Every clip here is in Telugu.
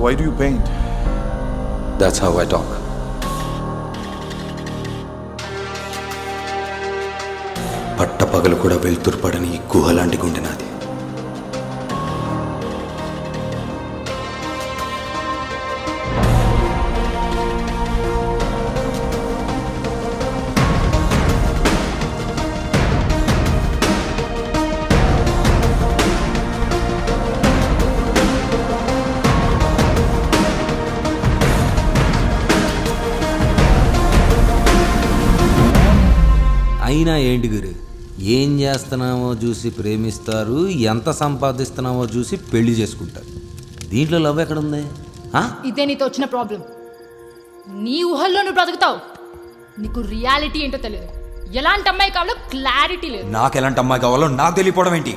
why do you paint? That's how I talk. పట్టపగలు కూడా వెళ్తురుపడని ఈ గుహలాంటి గుండె నాది. అయినా ఏంటి గురు, ఏం చేస్తున్నామో చూసి ప్రేమిస్తారు, ఎంత సంపాదిస్తున్నామో చూసి పెళ్లి చేసుకుంటారు. దీంట్లో లవ్ ఎక్కడుంది? ఇదే నీతో వచ్చిన ప్రాబ్లం. నీ ఊహల్లో నువ్వు బ్రతుకుతావు, నీకు రియాలిటీ ఏంటో తెలియదు. ఎలాంటి అమ్మాయి కావాలో క్లారిటీ లేదు. నాకు ఎలాంటి అమ్మాయి కావాలో నాకు తెలియపోవడం ఏంటి?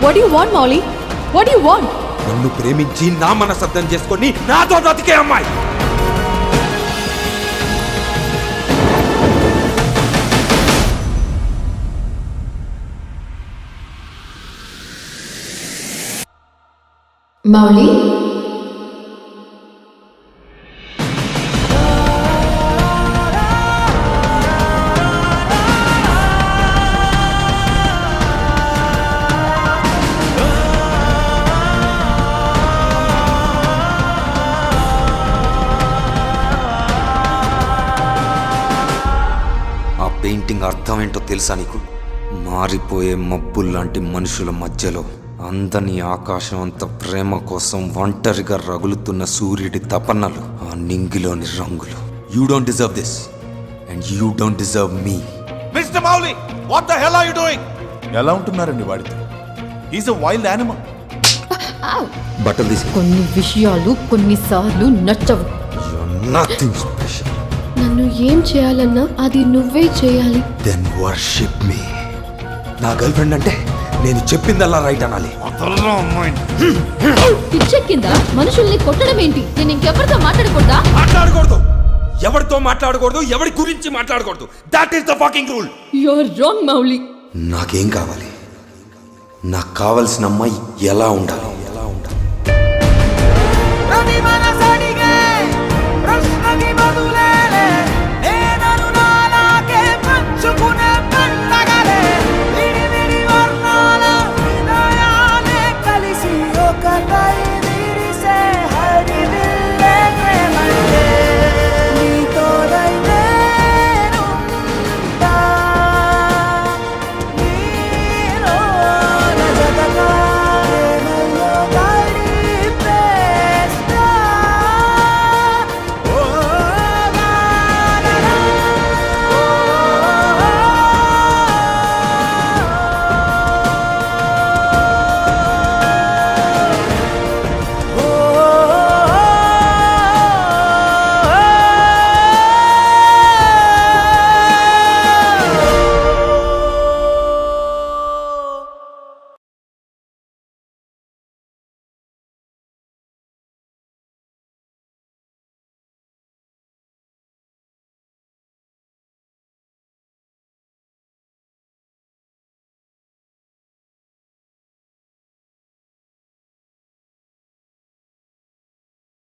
What do you want, Molly? What do you want? నన్ను ప్రేమించి నా మనసర్థం చేసుకొని నాతో బ్రతికే అమ్మాయి. Molly? పెయింటింగ్ అర్థం ఏంటో తెలుసా నీకు? మారిపోయే మబ్బుల్లాంటి మనుషుల మధ్యలో అందని ఆకాశం అంత ప్రేమ కోసం ఒంటరిగా రగులుతున్న సూర్యుడి తపనలు, ఆ నింగిలోని రంగులు. You don't deserve this and you don't deserve me. Mr. Mowgli, what the hell are you doing? ఎలా ఉంటున్నారండి వాడితో? He's a wild animal. బట్టలు తీసి. కొన్ని విషయాలు కొన్నిసార్లు నచ్చవు. Nothing special. నన్ను ఏం చేయాలన్నా అది నువ్వే చేయాలి. Then worship me. నా గర్ల్ ఫ్రెండ్ అంటే నేను చెప్పిందల్లా రైట్ అనాలి. పిచ్చెక్కిందా? మనుషుల్ని కొట్టడం ఏంటి? నేను ఇంకెవరితో మాట్లాడకూడదా? మాట్లాడకూడదు. ఎవరితో మాట్లాడకూడదు, ఎవరి గురించి మాట్లాడకూడదు. That is the fucking rule. You're wrong, Mouli. నాకేం కావాలి? నాకు కావలసిన అమ్మాయి ఎలా ఉండాలి?